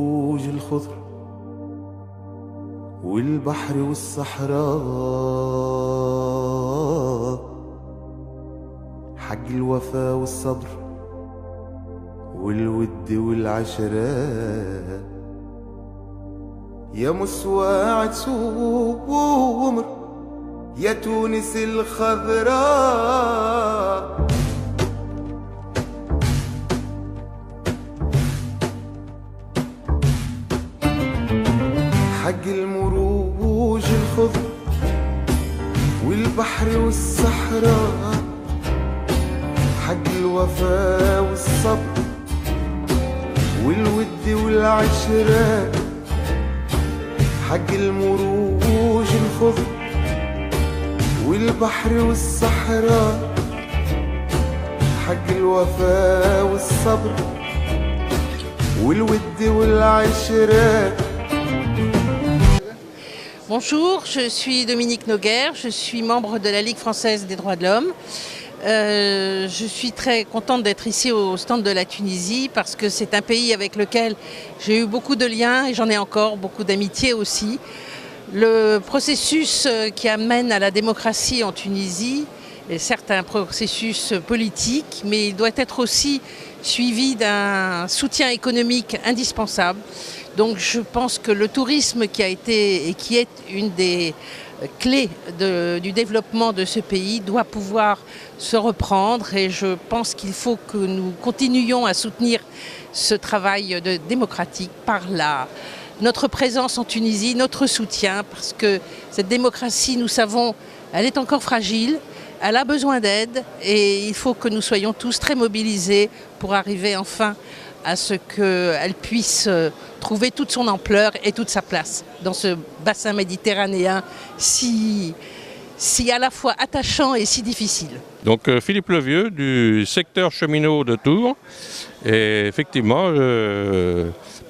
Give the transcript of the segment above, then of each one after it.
المروج الخضر والبحر والصحراء، حق الوفا والصبر والود والعشرة، يا مسواع سوق ومر يا تونس الخضراء. حق المروج الخضر والبحر والصحراء، حق الوفا والصبر والود والعشرة، حق المروج الخضر والبحر والصحراء، حق الوفا والصبر والود والعشرة. Bonjour, je suis Dominique Noguer, je suis membre de la Ligue française des droits de l'homme. Je suis très contente d'être ici au stand de la Tunisie parce que c'est un pays avec lequel j'ai eu beaucoup de liens et j'en ai encore beaucoup d'amitié aussi. Le processus qui amène à la démocratie en Tunisie est certes un processus politique, mais il doit être aussi suivi d'un soutien économique indispensable. Donc je pense que le tourisme qui a été et qui est une des clés du développement de ce pays doit pouvoir se reprendre et je pense qu'il faut que nous continuions à soutenir ce travail démocratique par notre présence en Tunisie, notre soutien, parce que cette démocratie, nous savons, elle est encore fragile, elle a besoin d'aide et il faut que nous soyons tous très mobilisés pour arriver enfin à ce qu'elle puisse trouver toute son ampleur et toute sa place dans ce bassin méditerranéen si à la fois attachant et si difficile. Donc Philippe Levieux du secteur cheminot de Tours. Et effectivement,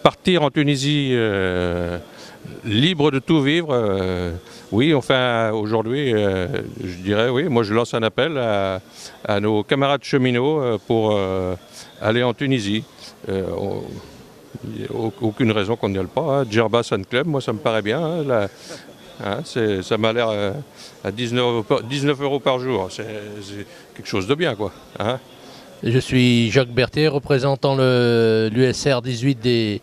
partir en Tunisie libre de tout vivre, oui, enfin aujourd'hui, je dirais oui, moi je lance un appel à nos camarades cheminots pour aller en Tunisie. Il n'y a aucune raison qu'on n'y aille pas. Hein. Djerba Sun Club, moi ça me paraît bien. Hein, ça m'a l'air à 19 € par jour. C'est quelque chose de bien, quoi. Hein. Je suis Jacques Berthier, représentant l'USR 18 et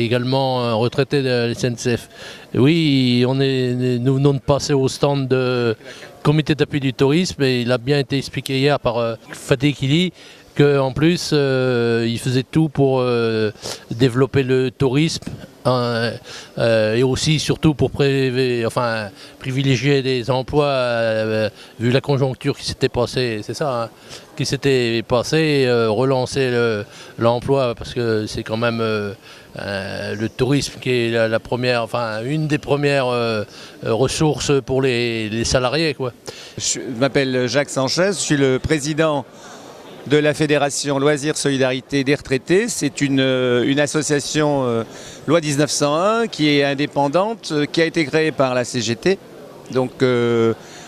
également retraité de la SNCF. Oui, nous venons de passer au stand de comité d'appui du tourisme et il a bien été expliqué hier par Fatih Kili qu'en plus il faisait tout pour développer le tourisme et aussi surtout pour privilégier des emplois vu la conjoncture qui s'était passée, c'est ça, hein, qui s'était passée, relancer l'emploi parce que c'est quand même le tourisme qui est une des premières ressources pour les salariés, quoi. Je m'appelle Jacques Sanchez, je suis le président de la Fédération Loisirs Solidarité des retraités. C'est une association loi 1901 qui est indépendante, qui a été créée par la CGT donc,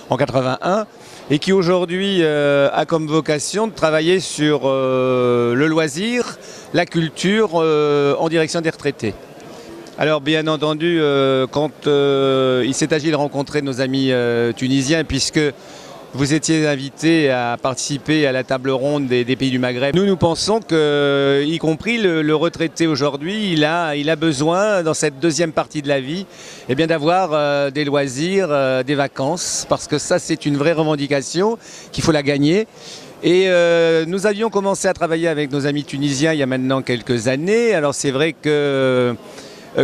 en 81 et qui aujourd'hui a comme vocation de travailler sur le loisir, la culture en direction des retraités. Alors bien entendu, quand il s'est agi de rencontrer nos amis tunisiens, puisque vous étiez invité à participer à la table ronde des pays du Maghreb. Nous pensons que, y compris le retraité aujourd'hui, il a besoin, dans cette deuxième partie de la vie, eh bien, d'avoir des loisirs, des vacances, parce que ça, c'est une vraie revendication, qu'il faut la gagner. Et nous avions commencé à travailler avec nos amis tunisiens il y a maintenant quelques années. Alors c'est vrai que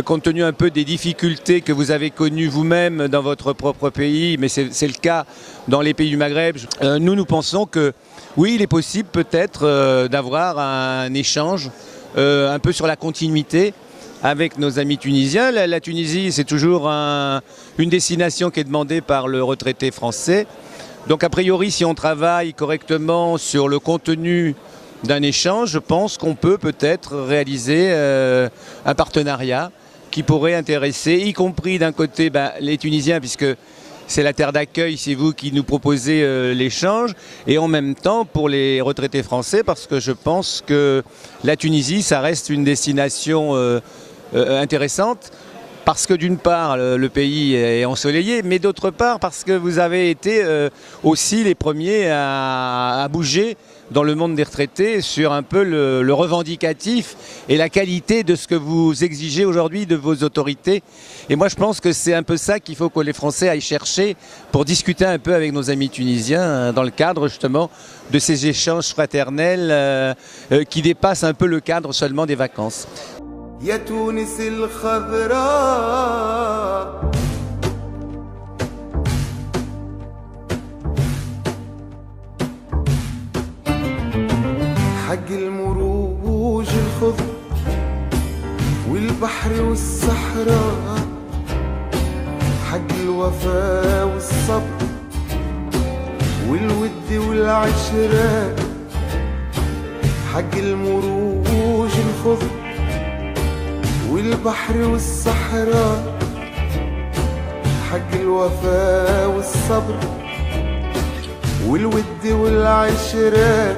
compte tenu un peu des difficultés que vous avez connues vous-même dans votre propre pays, mais c'est le cas dans les pays du Maghreb, nous pensons que oui, il est possible peut-être d'avoir un échange un peu sur la continuité avec nos amis tunisiens. La Tunisie, c'est toujours une destination qui est demandée par le retraité français. Donc a priori, si on travaille correctement sur le contenu d'un échange, je pense qu'on peut peut-être réaliser un partenariat qui pourrait intéresser, y compris d'un côté les Tunisiens, puisque c'est la terre d'accueil, c'est vous qui nous proposez l'échange, et en même temps pour les retraités français, parce que je pense que la Tunisie, ça reste une destination intéressante. Parce que d'une part, le pays est ensoleillé, mais d'autre part, parce que vous avez été aussi les premiers à bouger dans le monde des retraités sur un peu le revendicatif et la qualité de ce que vous exigez aujourd'hui de vos autorités. Et moi, je pense que c'est un peu ça qu'il faut que les Français aillent chercher pour discuter un peu avec nos amis tunisiens dans le cadre justement de ces échanges fraternels qui dépassent un peu le cadre seulement des vacances. يا تونس الخضراء حق المروج الخضر والبحر والصحراء حق الوفا والصبر والود والعشرة حق المروج الخضر والبحر والصحراء حق الوفا والصبر والود والعشرة